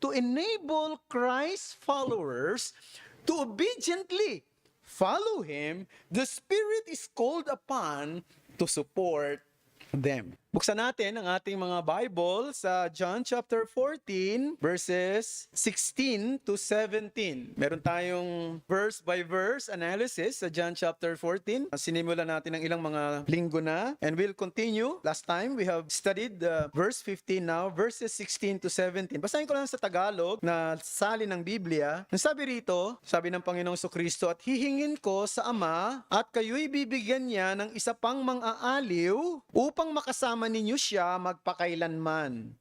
to enable Christ's followers to obediently follow Him, the Spirit is called upon to support them. Buksan natin ang ating mga Bible sa John chapter 14 verses 16 to 17. Meron tayong verse by verse analysis sa John chapter 14. Sinimulan natin ang ilang mga linggo na and we'll continue. Last time we have studied verse 15, now verses 16 to 17. Basahin ko lang sa Tagalog na salin ng Biblia. Ang sabi rito, sabi ng Panginoong Jesucristo, at hihingin ko sa Ama at kayo'y bibigyan niya ng isa pang mang-aaliw upang makasama ninyo siya magpakailanman.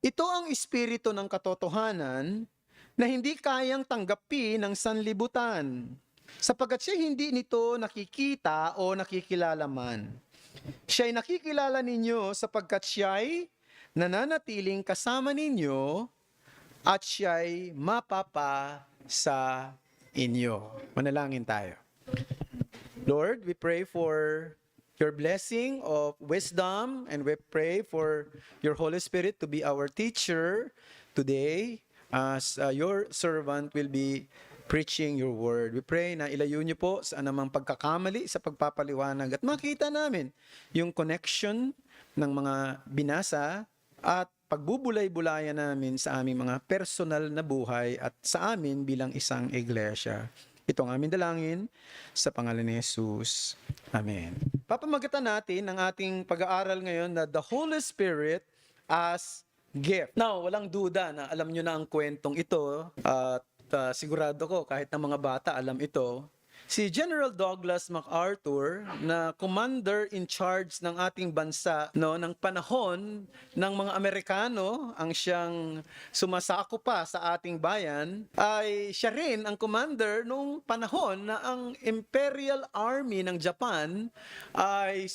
Ito ang espiritu ng katotohanan na hindi kayang tanggapin ng sanlibutan, sapagkat siya hindi nito nakikita o nakikilala man. Siya'y nakikilala ninyo sapagkat siya'y nananatiling kasama ninyo at siya'y mapapa sa inyo. Manalangin tayo. Lord, we pray for your blessing of wisdom, and we pray for your Holy Spirit to be our teacher today as your servant will be preaching your word. We pray na ilayo niyo po sa anumang pagkakamali sa pagpapaliwanag at makita namin yung connection ng mga binasa at pagbubulay-bulayan namin sa aming mga personal na buhay at sa amin bilang isang iglesia. Ito ang aming dalangin sa pangalan ni Jesus. Amen. Papamagitan natin ang ating pag-aaral ngayon na the Holy Spirit as gift. Now, walang duda na alam nyo na ang kwentong ito at sigurado ko kahit ng mga bata alam ito. Si General Douglas MacArthur na commander in charge ng ating bansa ng panahon ng mga Amerikano ang siyang sumasako pa sa ating bayan, ay siya rin ang commander nung panahon na ang Imperial Army ng Japan ay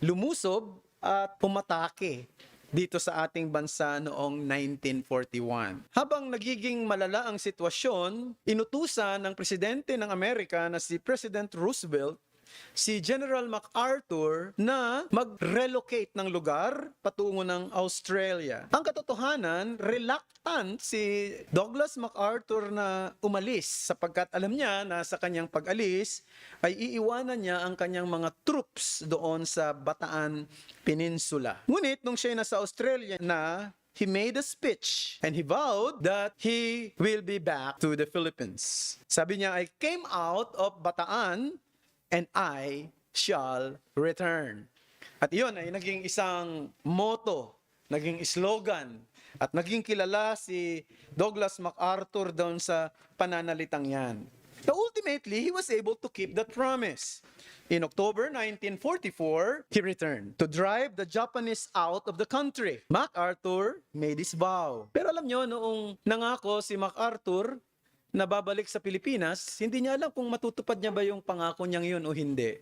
lumusob at pumatake dito sa ating bansa noong 1941. Habang nagiging malala ang sitwasyon, inutusan ng presidente ng Amerika na si President Roosevelt si General MacArthur na mag-relocate ng lugar patungo ng Australia. Ang katotohanan, reluctant si Douglas MacArthur na umalis sapagkat alam niya na sa kanyang pag-alis ay iiwanan niya ang kanyang mga troops doon sa Bataan Peninsula. Ngunit nung siya nasa Australia na, he made a speech and he vowed that he will be back to the Philippines. Sabi niya, I came out of Bataan and I shall return. At iyon ay naging isang motto, naging slogan, at naging kilala si Douglas MacArthur doon sa pananalitang yan. So ultimately, he was able to keep that promise. In October 1944, he returned to drive the Japanese out of the country. MacArthur made his vow. Pero alam nyo, noong nangako si MacArthur na babalik sa Pilipinas, hindi niya alam kung matutupad niya ba yung pangako niyang yun o hindi.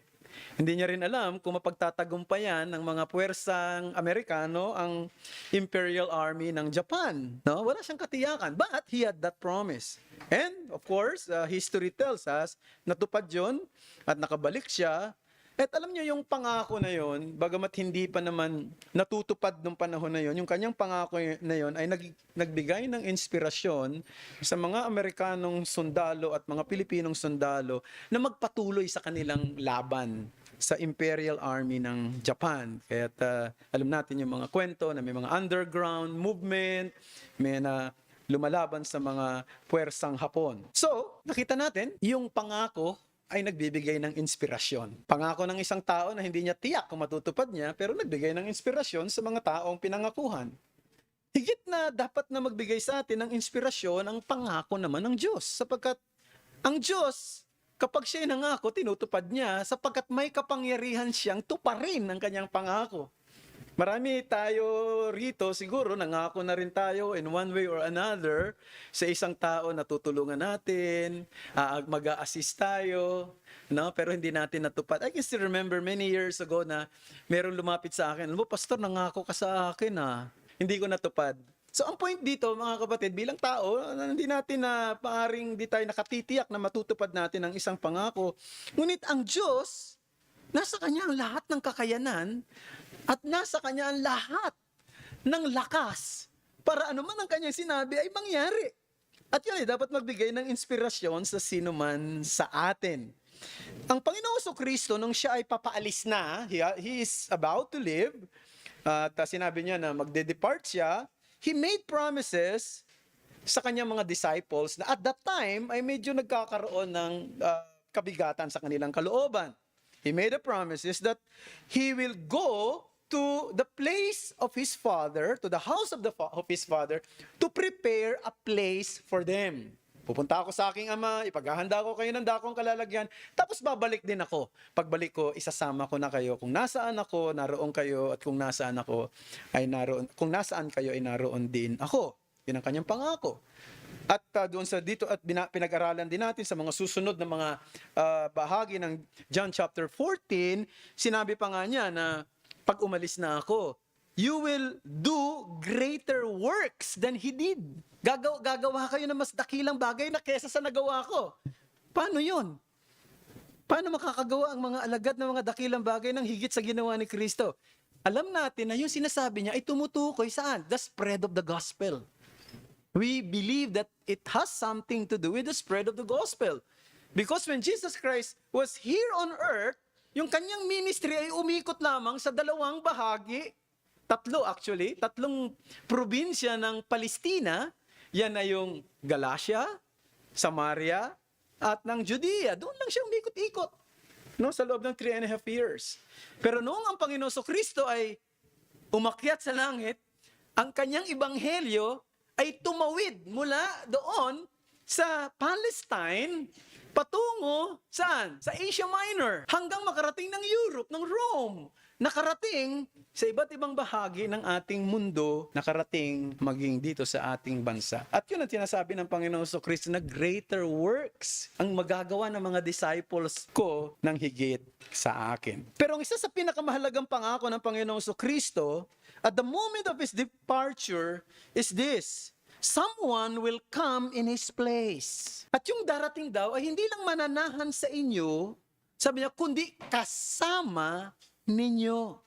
Hindi niya rin alam kung mapagtatagumpayan ng mga puwersang Amerikano ang Imperial Army ng Japan. No? Wala siyang katiyakan, but he had that promise. And of course, history tells us, natupad yun at nakabalik siya. At alam niyo yung pangako na yon, bagamat hindi pa naman natutupad nung panahon na yon, yung kanyang pangako na yon ay nagbigay ng inspirasyon sa mga Amerikanong sundalo at mga Pilipinong sundalo na magpatuloy sa kanilang laban sa Imperial Army ng Japan. Kaya alam natin yung mga kwento na may mga underground movement, may na lumalaban sa mga puwersang Hapon. So, nakita natin yung pangako ay nagbibigay ng inspirasyon. Pangako ng isang tao na hindi niya tiyak kung matutupad niya, pero nagbigay ng inspirasyon sa mga taong pinangakuhan. Higit na dapat na magbigay sa atin ng inspirasyon ang pangako naman ng Diyos. Sapagkat ang Diyos, kapag siya'y nangako, tinutupad niya sapagkat may kapangyarihan siyang tuparin ang kanyang pangako. Marami tayo rito, siguro nangako na rin tayo in one way or another sa isang tao na tutulungan natin, mag-a-assist tayo, no? Pero hindi natin natupad. I can still remember many years ago na meron lumapit sa akin, alam mo, Pastor, nangako ka sa akin hindi ko natupad. So ang point dito, mga kapatid, bilang tao, hindi natin na paaring di tayo nakatitiyak na matutupad natin ang isang pangako. Ngunit ang Diyos, nasa Kanya ang lahat ng kakayanan at nasa Kanya ang lahat ng lakas para anuman ang kanyang sinabi ay mangyari. At yun ay dapat magbigay ng inspirasyon sa sino man sa atin. Ang Panginoong Kristo, nung siya ay papaalis na, he is about to leave, at sinabi niya na magde-depart siya, he made promises sa kanyang mga disciples na at that time ay medyo nagkakaroon ng kabigatan sa kanilang kalooban. He made a promises that he will go to the place of his father, to the house of his father, to prepare a place for them. Pupunta ako sa aking ama, ipaghahanda ko kayo ng dakong kalalagyan, tapos babalik din ako. Pagbalik ko, isasama ko na kayo. Kung nasaan ako, naroon kayo, at kung nasaan ako, ay naroon, kung nasaan kayo, ay naroon din ako. Yun ang kanyang pangako. At doon sa dito at pinag-aralan din natin sa mga susunod na mga bahagi ng John chapter 14, sinabi pa nga niya na pag umalis na ako, you will do greater works than he did. Gagawa kayo ng mas dakilang bagay na kesa sa nagawa ko. Paano yun? Paano makakagawa ang mga alagad ng mga dakilang bagay ng higit sa ginawa ni Kristo? Alam natin na yung sinasabi niya ay tumutukoy saan? The spread of the gospel. We believe that it has something to do with the spread of the gospel. Because when Jesus Christ was here on earth, yung kanyang ministry ay umikot lamang sa dalawang bahagi, tatlong probinsya ng Palestina, yan ay yung Galatia, Samaria, at ng Judea. Doon lang siya umikot-ikot, no, sa loob ng 3.5 years. Pero noong ang Panginoon Kristo ay umakyat sa langit, ang kanyang ebanghelyo ay tumawid mula doon sa Palestine patungo saan? Sa Asia Minor. Hanggang makarating ng Europe, ng Rome. Nakarating sa iba't ibang bahagi ng ating mundo, nakarating maging dito sa ating bansa. At yun ang sinasabi ng Panginoon Kristo na greater works ang magagawa ng mga disciples ko ng higit sa akin. Pero ang isa sa pinakamahalagang pangako ng Panginoon Kristo at the moment of his departure is this: someone will come in his place. At yung darating daw ay hindi lang mananahan sa inyo, sabi niya, kundi kasama ninyo.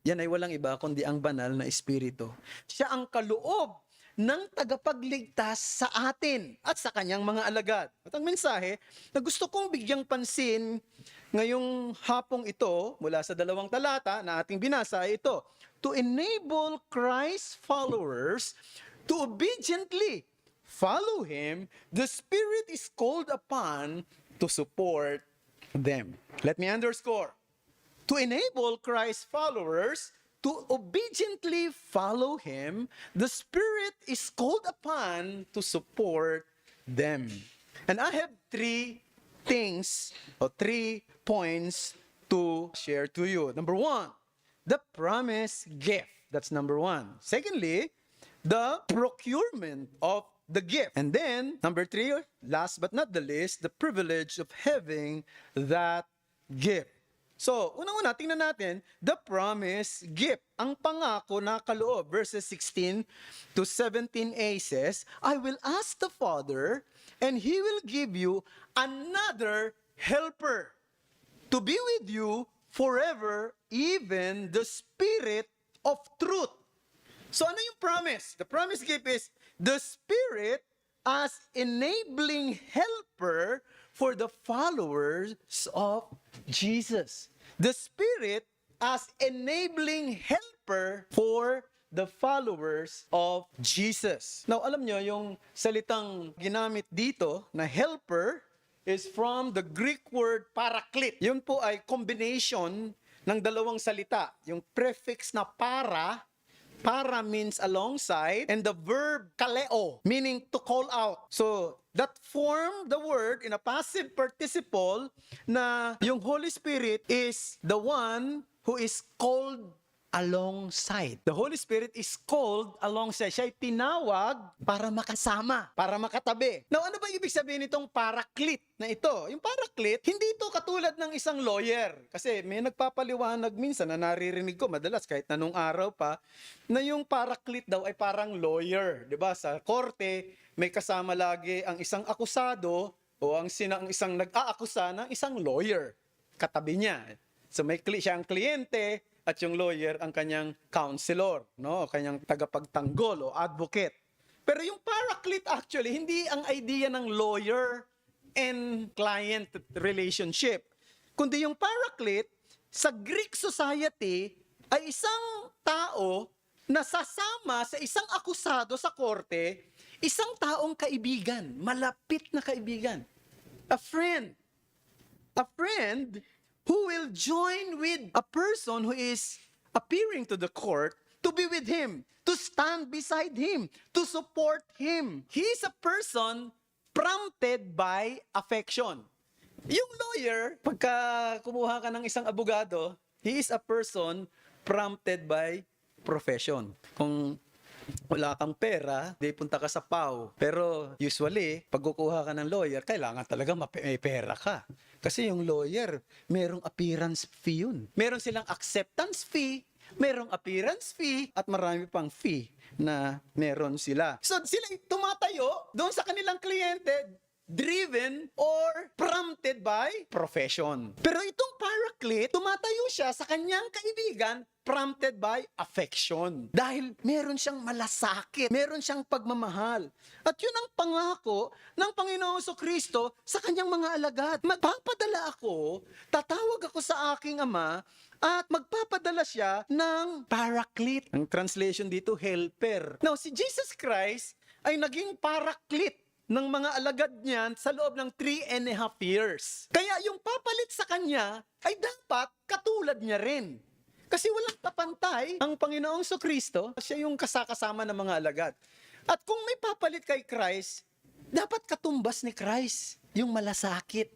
Yan ay walang iba kundi ang banal na Espiritu. Siya ang kaloob ng tagapagligtas sa atin at sa kanyang mga alagad. At ang mensahe na gusto kong bigyang pansin ngayong hapong ito, mula sa 2 talata na ating binasa ay ito: to enable Christ's followers to obediently follow him, the Spirit is called upon to support them. Let me underscore. To enable Christ's followers to obediently follow him, the Spirit is called upon to support them. And I have 3 things or 3 points to share to you. Number 1, the promise gift. That's number 1. Secondly, the procurement of the gift. And then, number 3, last but not the least, the privilege of having that gift. So, unang-una, tingnan natin, the promise gift. Ang pangako na kaloob, verses 16 to 17a says, I will ask the Father, and He will give you another helper to be with you forever, even the Spirit of truth. So ano yung promise? The promise gift is the Spirit as enabling helper for the followers of Jesus. The Spirit as enabling helper for the followers of Jesus. Now, alam nyo, yung salitang ginamit dito na helper is from the Greek word paraklete. Yun po ay combination ng dalawang salita. Yung prefix na para means alongside, and the verb kaleo, meaning to call out. So, that form the word in a passive participle na yung Holy Spirit is the one who is called alongside. The Holy Spirit is called alongside. Siya ay tinawag para makasama, para makatabi. Now, ano ba ibig sabihin nitong paraclete na ito? Yung paraclete, hindi ito katulad ng isang lawyer. Kasi may nagpapaliwanag minsan na naririnig ko madalas kahit na nung araw pa, na yung paraclete daw ay parang lawyer. 'Di ba? Sa korte, may kasama lagi ang isang akusado o ang isang nag-aakusa ng isang lawyer. Katabi niya. So may siya ang kliyente, at yung lawyer ang kanyang counselor, no? Kanyang tagapagtanggol o advocate. Pero yung paraclete actually, hindi ang idea ng lawyer and client relationship. Kundi yung paraclete, sa Greek society, ay isang tao na sasama sa isang akusado sa korte, isang taong kaibigan, malapit na kaibigan. A friend. A friend who will join with a person who is appearing to the court to be with him, to stand beside him, to support him. He is a person prompted by affection. Yung lawyer, pagka kumuha ka ng isang abogado, he is a person prompted by profession. Kung wala kang pera, di punta ka sa PAW. Pero usually, pag kukuha ka ng lawyer, kailangan talaga may pera ka. Kasi yung lawyer, merong appearance fee yun. Meron silang acceptance fee, merong appearance fee, at marami pang fee na meron sila. So sila tumatayo doon sa kanilang kliyente, driven or prompted by profession. Pero itong paraclete, tumatayo siya sa kanyang kaibigan, prompted by affection. Dahil meron siyang malasakit, meron siyang pagmamahal. At yun ang pangako ng Panginoong Kristo sa kanyang mga alagad. Magpapadala ako, tatawag ako sa aking ama, at magpapadala siya ng paraclete. Ang translation dito, helper. Now, si Jesus Christ ay naging paraclete ng mga alagad niyan sa loob ng 3.5 years. Kaya yung papalit sa kanya ay dapat katulad niya rin. Kasi walang kapantay ang Panginoong Kristo, siya yung kasakasama ng mga alagad. At kung may papalit kay Christ, dapat katumbas ni Christ yung malasakit.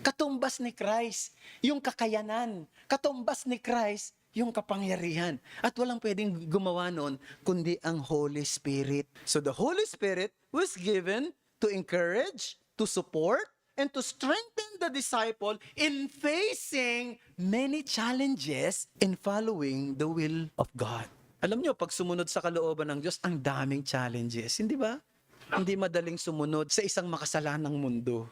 Katumbas ni Christ yung kakayanan. Katumbas ni Christ yung kapangyarihan. At walang pwedeng gumawa nun kundi ang Holy Spirit. So the Holy Spirit was given to encourage, to support, and to strengthen the disciple in facing many challenges in following the will of God. Alam nyo, pag sumunod sa kalooban ng Diyos, ang daming challenges. Hindi ba? Hindi madaling sumunod sa isang makasalanang mundo.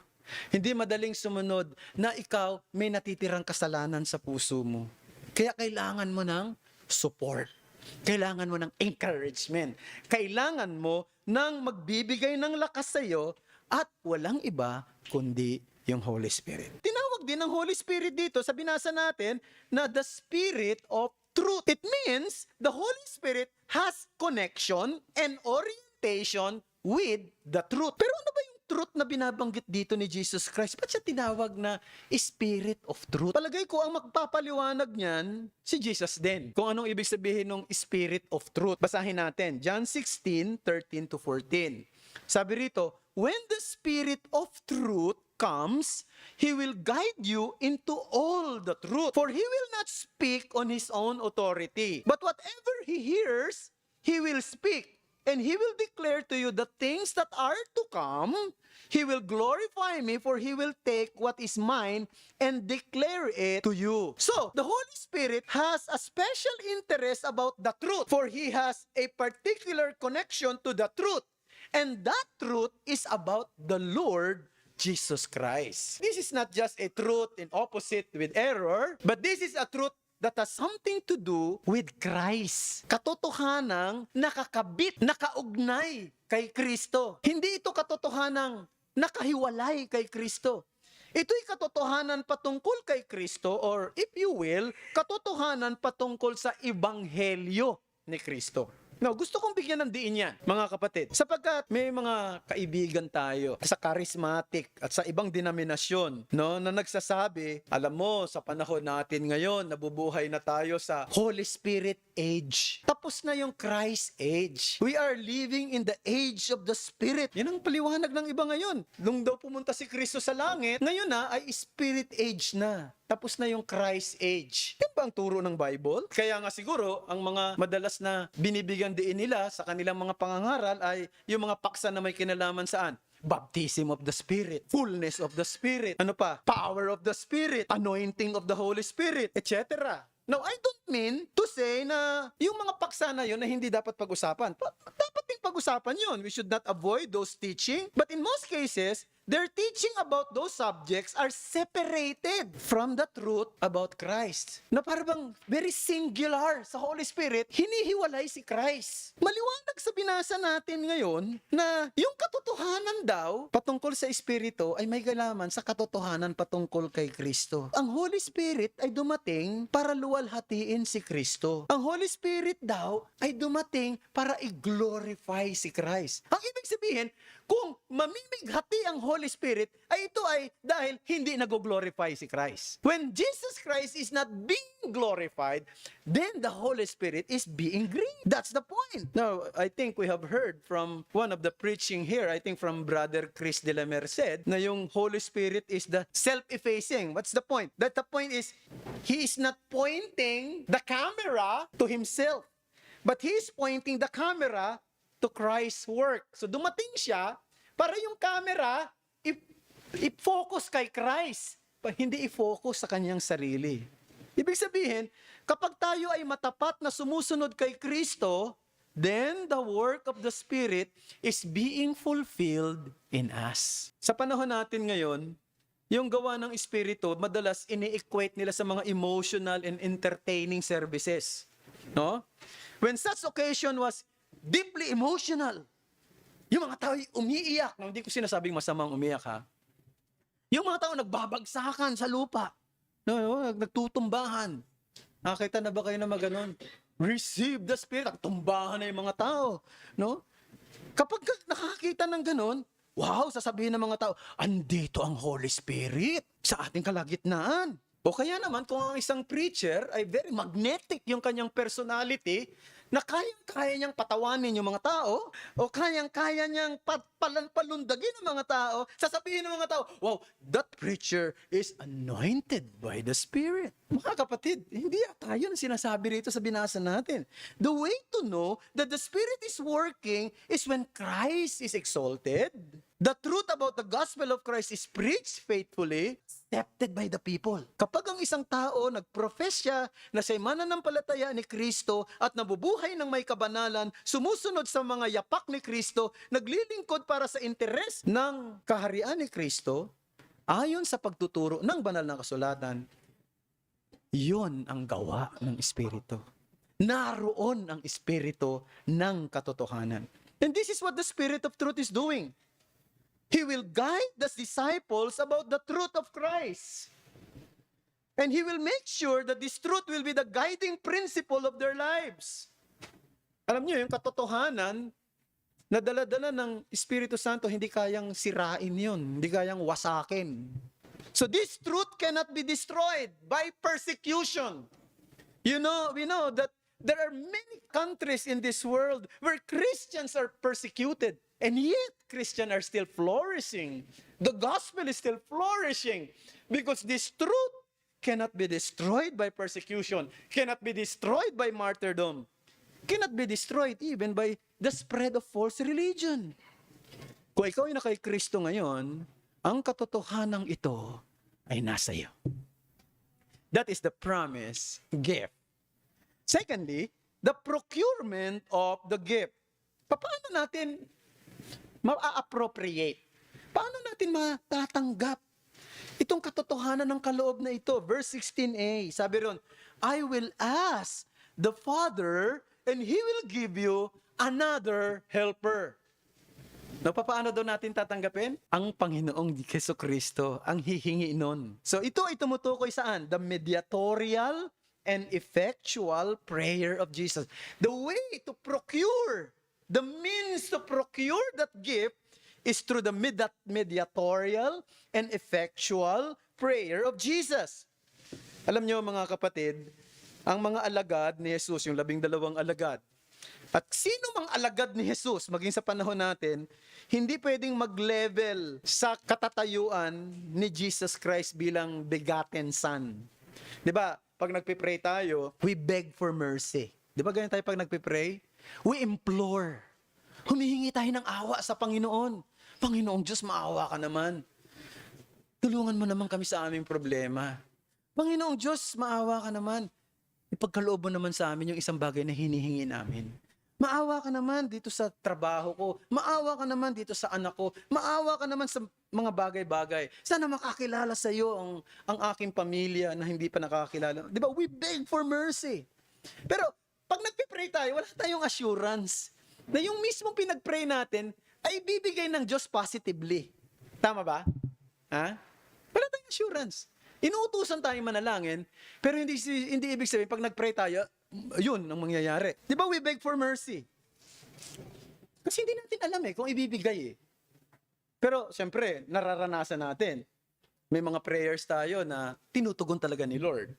Hindi madaling sumunod na ikaw may natitirang kasalanan sa puso mo. Kaya kailangan mo ng support. Kailangan mo ng encouragement. Kailangan mo ng magbibigay ng lakas sa iyo at walang iba kundi yung Holy Spirit. Tinawag din ng Holy Spirit dito sa binasa natin na the Spirit of Truth. It means the Holy Spirit has connection and orientation with the truth. Pero ano ba yung truth na binabanggit dito ni Jesus Christ? Ba't siya tinawag na Spirit of Truth? Palagay ko ang magpapaliwanag niyan si Jesus din. Kung anong ibig sabihin ng Spirit of Truth. Basahin natin. John 16:13-14. Sabi rito, when the Spirit of Truth comes, He will guide you into all the truth. For He will not speak on His own authority. But whatever He hears, He will speak. And He will declare to you the things that are to come. He will glorify me, for He will take what is mine and declare it to you. So, the Holy Spirit has a special interest about the truth, for He has a particular connection to the truth. And that truth is about the Lord Jesus Christ. This is not just a truth in opposite with error, but this is a truth that has something to do with Christ. Katotohanang nakakabit, nakaugnay kay Kristo. Hindi ito katotohanang nakahiwalay kay Kristo. Ito'y katotohanan patungkol kay Kristo, or if you will, katotohanan patungkol sa Ebanghelyo ni Kristo. Now, gusto kong bigyan ng diin yan, mga kapatid. Sapagkat may mga kaibigan tayo sa charismatic at sa ibang denominasyon, no, na nagsasabi, alam mo, sa panahon natin ngayon, nabubuhay na tayo sa Holy Spirit age. Tapos na yung Christ age. We are living in the age of the Spirit. Yan ang paliwanag ng iba ngayon. Nung daw pumunta si Kristo sa langit, ngayon na ay Spirit age na. Tapos na yung Christ age. Yan ba ang turo ng Bible? Kaya nga siguro, ang mga madalas na binibigyan diin nila sa kanilang mga pangangaral ay yung mga paksa na may kinalaman saan? Baptism of the Spirit, fullness of the Spirit, ano pa? Power of the Spirit, anointing of the Holy Spirit, etc. Now, I don't mean to say na yung mga paksa na yun na hindi dapat pag-usapan. Dapat din pag-usapan yun. We should not avoid those teaching. But in most cases, their teaching about those subjects are separated from the truth about Christ. Na parang very singular sa Holy Spirit, hinihiwalay si Christ. Maliwanag sa binasa natin ngayon na yung katotohanan daw patungkol sa Espiritu ay may galaman sa katotohanan patungkol kay Kristo. Ang Holy Spirit ay dumating para luwalhatiin si Kristo. Ang Holy Spirit daw ay dumating para i-glorify si Christ. Ang ibig sabihin, kung mamimighati ang Holy Spirit, ay ito ay dahil hindi nag-glorify si Christ. When Jesus Christ is not being glorified, then the Holy Spirit is being grieved. That's the point. Now, I think we have heard from one of the preaching here, I think from Brother Chris de la Merced, na yung Holy Spirit is the self-effacing. What's the point? That the point is, He is not pointing the camera to Himself, but He is pointing the camera to Christ's work. So dumating siya para yung camera i-focus kay Christ, hindi i-focus sa kanyang sarili. Ibig sabihin, kapag tayo ay matapat na sumusunod kay Kristo, then the work of the Spirit is being fulfilled in us. Sa panahon natin ngayon, yung gawa ng Espiritu, madalas ini-equate nila sa mga emotional and entertaining services. No? When such occasion was deeply emotional. Yung mga tao umiiyak. No, hindi ko sinasabing masamang umiyak, ha. Yung mga tao nagbabagsakan sa lupa. No, nagtutumbahan. Nakita na ba kayo na maganon? Receive the Spirit. Tumbahan na yung mga tao. No? Kapag nakakita ng ganon, wow, sasabihin ng mga tao, andito ang Holy Spirit sa ating kalagitnaan. O kaya naman, kung ang isang preacher ay very magnetic yung kanyang personality, na kayang-kaya niyang patawanin yung mga tao, o kayang-kaya niyang palundagin ng mga tao, sasabihin ng mga tao, wow, that preacher is anointed by the Spirit. Mga kapatid, hindi tayo ang sinasabi rito sa binasa natin. The way to know that the Spirit is working is when Christ is exalted, the truth about the gospel of Christ is preached faithfully, accepted by the people. Kapag ang isang tao nagprofess siya na siya'y mananampalataya ni Kristo at nabubuhay ng may kabanalan, sumusunod sa mga yapak ni Kristo, naglilingkod para sa interes ng kaharian ni Kristo, ayon sa pagtuturo ng banal na kasulatan, yun ang gawa ng Espiritu. Naroon ang Espiritu ng katotohanan. And this is what the Spirit of truth is doing. He will guide the disciples about the truth of Christ. And He will make sure that this truth will be the guiding principle of their lives. Alam niyo, yung katotohanan na dala-dala ng Espiritu Santo, hindi kayang sirain yun, hindi kayang wasakin. So this truth cannot be destroyed by persecution. We know that there are many countries in this world where Christians are persecuted. And yet, Christians are still flourishing. The gospel is still flourishing because this truth cannot be destroyed by persecution, cannot be destroyed by martyrdom, cannot be destroyed even by the spread of false religion. Kung ikaw ay nakay Kristo ngayon, ang katotohanan ito ay nasa iyo. That is the promise gift. Secondly, the procurement of the gift. Paano natin ma-appropriate? Paano natin matatanggap itong katotohanan ng kaloob na ito? Verse 16a, sabi ron, I will ask the Father and He will give you another helper. No, paano daw natin tatanggapin? Ang Panginoong Jesucristo ang hihingi nun. So ito ay tumutukoy saan? The mediatorial and effectual prayer of Jesus. The way to procure, the means to procure that gift is through the mediatorial and effectual prayer of Jesus. Alam niyo mga kapatid, ang mga alagad ni Jesus, yung 12 alagad, at sino mang alagad ni Jesus, maging sa panahon natin, hindi pwedeng mag-level sa katatayuan ni Jesus Christ bilang begotten Son. 'Di ba? Pag nagpe-pray tayo, we beg for mercy. 'Di ba ganyan tayo pag nagpe-pray? We implore. Humihingi tayo ng awa sa Panginoon. Panginoong Diyos, maawa ka naman. Tulungan mo naman kami sa aming problema. Panginoong Diyos, maawa ka naman. Ipagkaloob mo naman sa amin yung isang bagay na hinihingi namin. Maawa ka naman dito sa trabaho ko. Maawa ka naman dito sa anak ko. Maawa ka naman sa mga bagay-bagay. Sana makakilala sa iyo ang aking pamilya na hindi pa nakakilala. Di ba? We beg for mercy. Pero pag nagpipray tayo, wala tayong assurance na yung mismong pinagpray natin ay bibigay ng Diyos positively. Tama ba? Ha? Wala tayong assurance. Inuutusan tayong manalangin, pero hindi ibig sabihin pag nagpray tayo, yun ang mangyayari. Di ba we beg for mercy? Kasi hindi natin alam kung ibibigay Pero siyempre, nararanasan natin. May mga prayers tayo na tinutugon talaga ni Lord.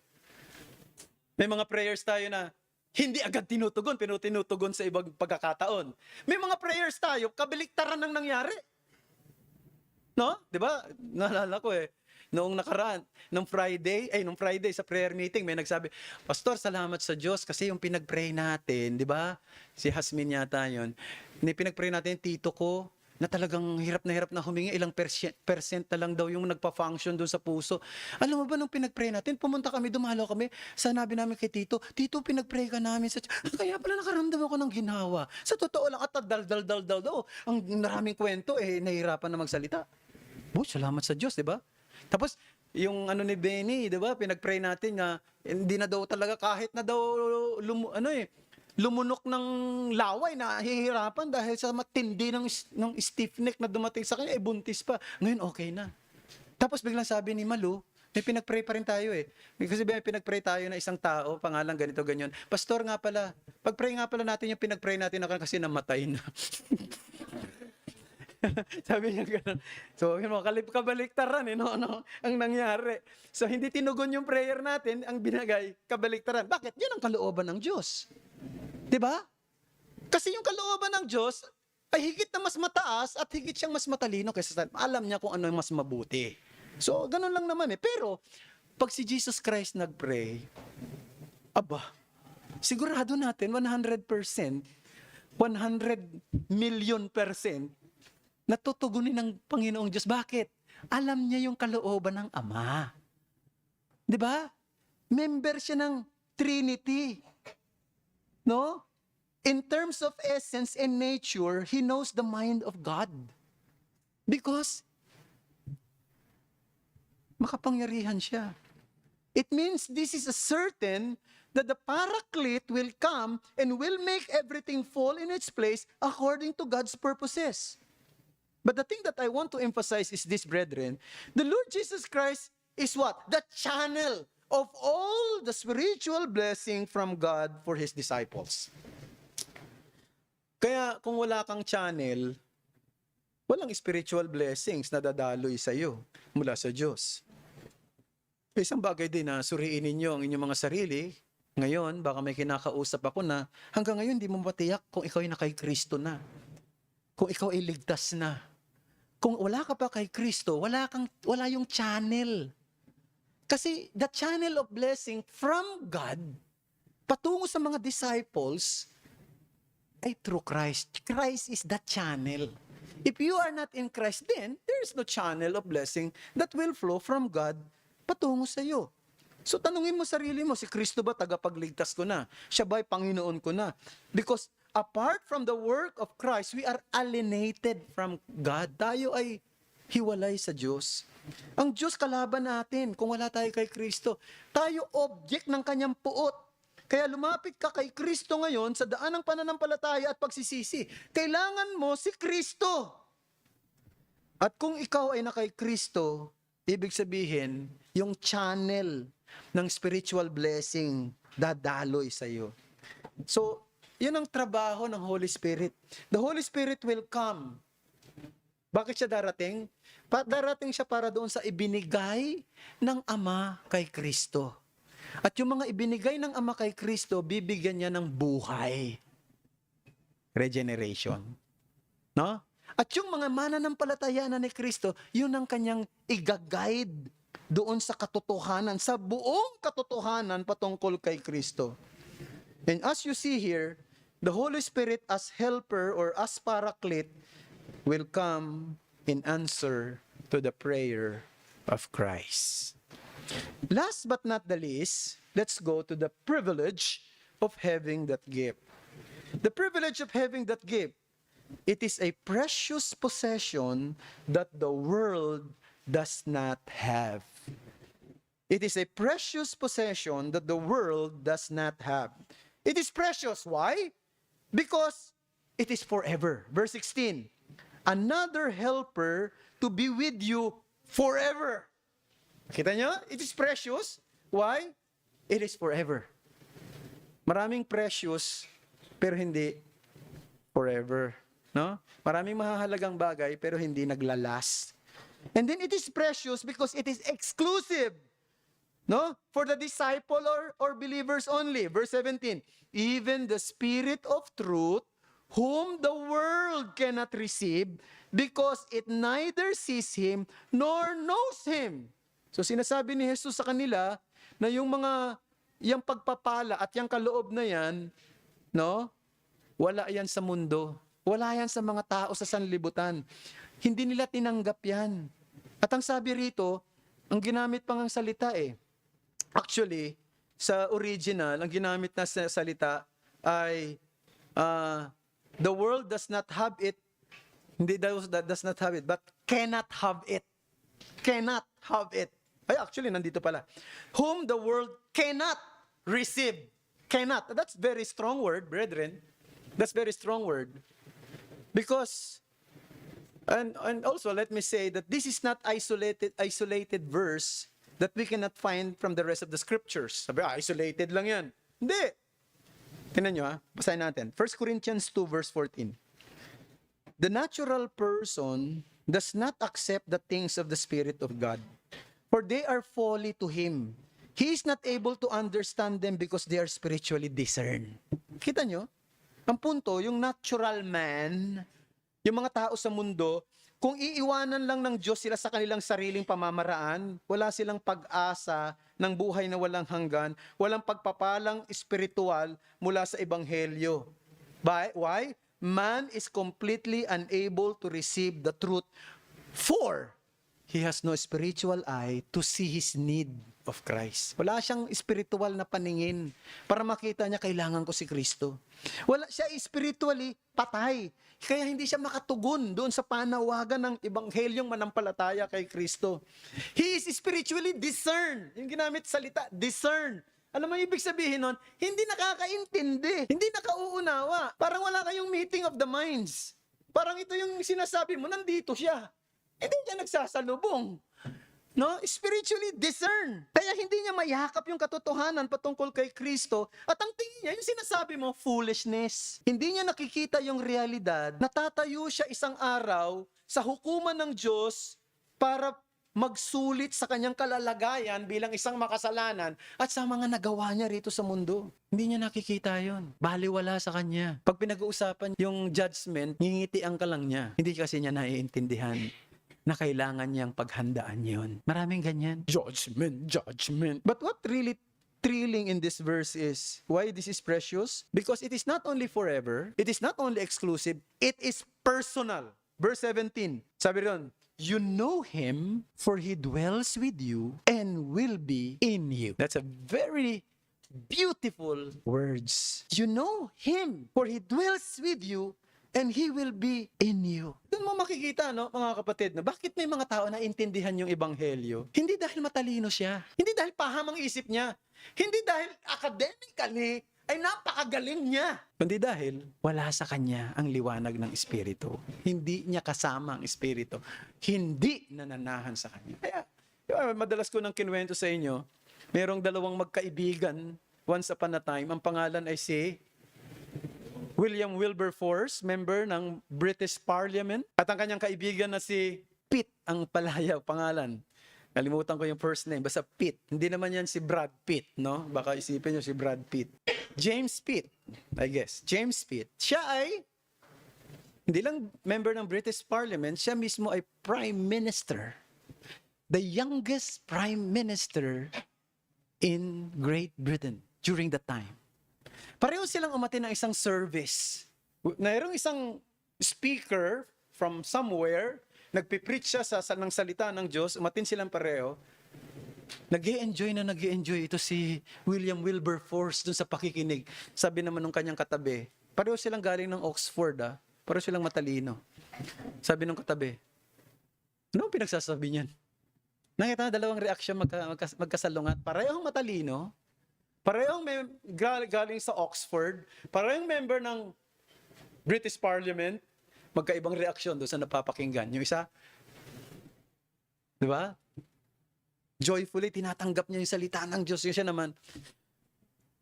May mga prayers tayo na hindi agad tinutugon, pero tinutugon sa ibang pagkakataon. May mga prayers tayo, kabaliktaran ng nangyari. No? Di ba? Naalala ko noong nakaraan, nung Friday sa prayer meeting, may nagsabi, Pastor, salamat sa Diyos kasi yung pinag-pray natin, di ba? Si Hasmin yata yun. Pinag-pray natin, tito ko, na talagang hirap na humingi, ilang percent na lang daw yung nagpa-function doon sa puso. Alam mo ba, nung pinag-pray natin, pumunta kami, dumalaw kami, sanabi namin kay Tito, pinag-pray ka namin. Kaya pala nakaramdam ako ng ginhawa. Sa totoo lang, at dal, ang maraming kwento, nahihirapan na magsalita. Salamat sa Diyos, di ba? Tapos, yung ni Benny, di ba, pinag-pray natin na hindi na daw talaga kahit na daw lumunok ng laway na hihirapan dahil sa matindi ng stiff neck na dumating sa kanya, buntis pa. Ngayon, okay na. Tapos biglang sabi ni Malu, may pinag-pray pa rin tayo Kasi may pinag-pray tayo na isang tao, pangalan ganito, ganyan. Pastor nga pala, pag-pray nga pala natin yung pinag-pray natin na kasi namatay na. Sabi niya gano'n. So, yun mo, kabaliktaran ang nangyari. So, hindi tinugon yung prayer natin, ang binagay, kabaliktaran. Bakit? Yun ang kalooban ng Diyos. Diba? Kasi yung kalooban ng Diyos ay higit na mas mataas at higit siyang mas matalino kaysa sa alam niya kung ano yung mas mabuti. So, ganun lang naman Pero, pag si Jesus Christ nag-pray, sigurado natin 100%, 100 million %, natutugunin ng Panginoong Diyos. Bakit? Alam niya yung kalooban ng Ama. Diba? Member siya ng Trinity. No? In terms of essence and nature, He knows the mind of God. Because makapangyarihan siya. It means this is a certain that the Paraclete will come and will make everything fall in its place according to God's purposes. But the thing that I want to emphasize is this, brethren. The Lord Jesus Christ is what? The channel of all the spiritual blessing from God for His disciples. Kaya kung wala kang channel, walang spiritual blessings na dadaloy sa iyo mula sa Diyos. Isang bagay din na suriin ninyo ang inyong mga sarili. Ngayon, baka may kinakausap ako na hanggang ngayon di mo matiyak kung ikaw ay kay Kristo na. Kung ikaw ay ligtas na. Kung wala ka pa kay Kristo, wala yung channel. Kasi the channel of blessing from God patungo sa mga disciples ay through Christ. Christ is the channel. If you are not in Christ, then there is no channel of blessing that will flow from God patungo sa iyo. So tanungin mo sarili mo, si Kristo ba tagapagligtas ko na? Siya ba'y Panginoon ko na? Because apart from the work of Christ, we are alienated from God. Tayo ay hiwalay sa Diyos. Ang Diyos kalaban natin kung wala tayo kay Kristo. Tayo object ng kanyang puot. Kaya lumapit ka kay Kristo ngayon sa daan ng pananampalataya at pagsisisi. Kailangan mo si Kristo. At kung ikaw ay na kay Kristo, ibig sabihin, yung channel ng spiritual blessing dadaloy sa iyo. So, yun ang trabaho ng Holy Spirit. The Holy Spirit will come. Bakit siya darating? Darating siya para doon sa ibinigay ng Ama kay Kristo. At yung mga ibinigay ng Ama kay Kristo, bibigyan niya ng buhay. Regeneration. No? At yung mga mananampalataya na ni Kristo, yun ang kanyang i-guide doon sa katotohanan, sa buong katotohanan patungkol kay Kristo. And as you see here, the Holy Spirit as helper or as paraclete will come in answer to the prayer of Christ. Last but not the least, let's go to the privilege of having that gift. The privilege of having that gift, it is a precious possession that the world does not have. It is a precious possession that the world does not have. It is precious. Why? Because it is forever. Verse 16, another helper to be with you forever. Kita nyo? It is precious. Why? It is forever. Maraming precious, pero hindi forever. No? Maraming mahahalagang bagay, pero hindi naglalast. And then it is precious because it is exclusive. No? For the disciple or believers only. Verse 17, even the Spirit of truth, whom the world cannot receive, because it neither sees Him nor knows Him. So sinasabi ni Jesus sa kanila na yung pagpapala at yung kaloob na yan, no? Wala yan sa mundo. Wala yan sa mga tao sa sanlibutan. Hindi nila tinanggap yan. At ang sabi rito, ang ginamit pang ang salita Actually, sa original, ang ginamit na salita ay the world does not have it, hindi does not have it, but cannot have it. Cannot have it. Ay, actually, nandito pala. Whom the world cannot receive. Cannot. That's very strong word, brethren. That's very strong word. Because, and also let me say that this is not isolated verse that we cannot find from the rest of the scriptures. Sabi, isolated lang yan. Hindi. Tingnan nyo basahin natin. 1 Corinthians 2 verse 14. The natural person does not accept the things of the Spirit of God, for they are folly to him. He is not able to understand them because they are spiritually discerned. Kita nyo? Ang punto, yung natural man, yung mga tao sa mundo, kung iiwanan lang ng Diyos sila sa kanilang sariling pamamaraan, wala silang pag-asa ng buhay na walang hanggan, walang pagpapalang espiritual mula sa Ebanghelyo. Why? Man is completely unable to receive the truth, for he has no spiritual eye to see his need of Christ. Wala siyang spiritual na paningin para makita niya kailangan ko si Kristo. Wala siya spiritually patay. Kaya hindi siya makatugon doon sa panawagan ng Ebanghelyong manampalataya kay Kristo. He is spiritually discerned. Yung ginamit salita, discern. Alam mo ibig sabihin nun? Hindi nakakaintindi. Hindi nakauunawa. Parang wala kayong meeting of the minds. Parang ito yung sinasabi mo, nandito siya. Hindi niya nagsasalubong. No? Spiritually discern. Kaya hindi niya mayakap yung katotohanan patungkol kay Kristo. At ang tingin niya, yung sinasabi mo, foolishness. Hindi niya nakikita yung realidad. Natatayo siya isang araw sa hukuman ng Diyos para magsulit sa kanyang kalalagayan bilang isang makasalanan at sa mga nagawa niya rito sa mundo. Hindi niya nakikita yon. Baliwala sa kanya. Pag pinag-uusapan yung judgment, ngingitian ka lang niya. Hindi kasi niya naiintindihan na kailangan niyang paghandaan yon. Maraming ganyan. Judgment. But what really thrilling in this verse is, why this is precious? Because it is not only forever, it is not only exclusive, it is personal. Verse 17, sabi ron, you know Him, for He dwells with you and will be in you. That's a very beautiful words. You know Him, for He dwells with you and He will be in you. Doon mo makikita, no, mga kapatid, na bakit may mga tao na intindihan yung Ebanghelyo? Hindi dahil matalino siya. Hindi dahil pahamang isip niya. Hindi dahil academically ay napakagaling niya. Kundi dahil wala sa kanya ang liwanag ng Espiritu. Hindi niya kasama ang Espiritu. Hindi nananahan sa kanya. Kaya, madalas ko nang kinuwento sa inyo, merong dalawang magkaibigan once upon a time. Ang pangalan ay si William Wilberforce, member ng British Parliament. At ang kanyang kaibigan na si Pitt, ang palayaw pangalan. Kalimutan ko yung first name, basta Pitt. Hindi naman yan si Brad Pitt, no? Baka isipin nyo si Brad Pitt. James Pitt, I guess. James Pitt. Siya ay, hindi lang member ng British Parliament, siya mismo ay Prime Minister. The youngest Prime Minister in Great Britain during that time. Pareho silang umatin ng isang service. Mayroong isang speaker from somewhere, nagpipreach siya ng salita ng Diyos, umatin silang pareho. Nag-i-enjoy ito si William Wilberforce dun sa pakikinig. Sabi naman nung kanyang katabi, Pareho silang galing ng Oxford, pareho silang matalino. Sabi nung katabi, ano ang pinagsasabi niyan? Nakita na dalawang reaksyon magkasalungat. Parehong matalino, parehong galing sa Oxford, parehong member ng British Parliament, magkaibang reaksyon doon sa napapakinggan. Yung isa, di ba? Joyfully, tinatanggap niya yung salita ng Diyos. Yung siya naman,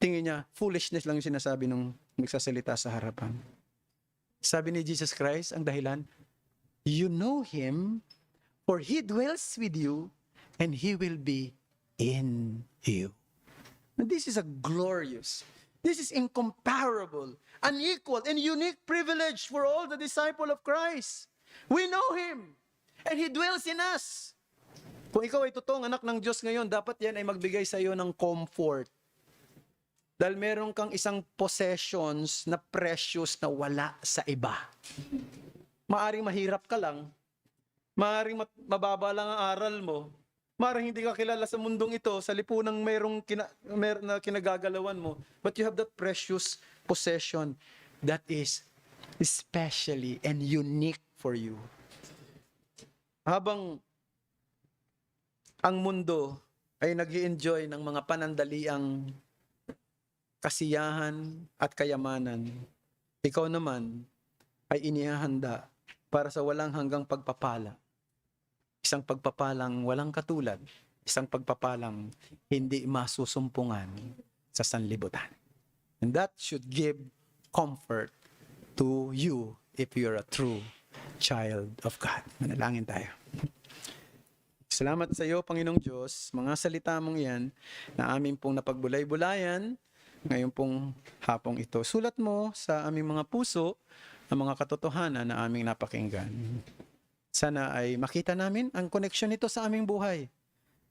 tingin niya, foolishness lang yung sinasabi nung nagsasalita sa harapan. Sabi ni Jesus Christ, ang dahilan, you know Him, for He dwells with you, and He will be in you. And this is a glorious, this is incomparable, unequal, and unique privilege for all the disciples of Christ. We know Him, and He dwells in us. Kung ikaw ay totoong anak ng Diyos ngayon, dapat yan ay magbigay sa iyo ng comfort. Dahil meron kang isang possessions na precious na wala sa iba. Maaring mahirap ka lang, maaring mababa lang ang aral mo, maaring hindi ka kilala sa mundong ito, sa lipunang merong na kinagagalawan mo, but you have that precious possession that is especially and unique for you. Habang ang mundo ay nag-i-enjoy ng mga panandaliang kasiyahan at kayamanan, ikaw naman ay inihahanda para sa walang hanggang pagpapala. Isang pagpapalang walang katulad, isang pagpapalang hindi masusumpungan sa sanlibutan. And that should give comfort to you if you're a true child of God. Manalangin tayo. Salamat sa iyo, Panginoong Diyos, mga salita mong yan na aming pong napagbulay-bulayan ngayon pong hapong ito. Sulat mo sa aming mga puso ang mga katotohanan na aming napakinggan. Sana ay makita namin ang koneksyon nito sa aming buhay.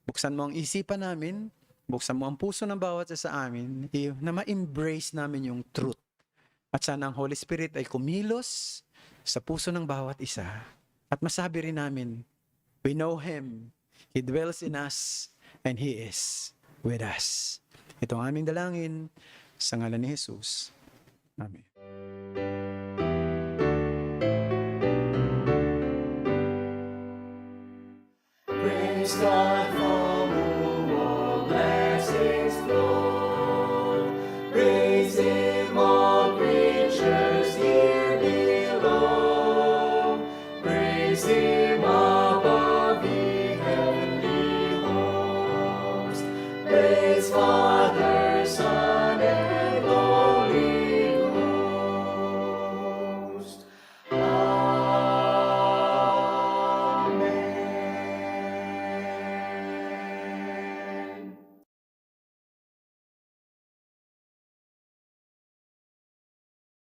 Buksan mo ang isipan namin, buksan mo ang puso ng bawat isa sa amin, na ma-embrace namin yung truth. At sana ang Holy Spirit ay kumilos sa puso ng bawat isa. At masabi rin namin, we know Him, He dwells in us, and He is with us. Ito ang aming dalangin sa ngalan ni Jesus. Amen. Praise God.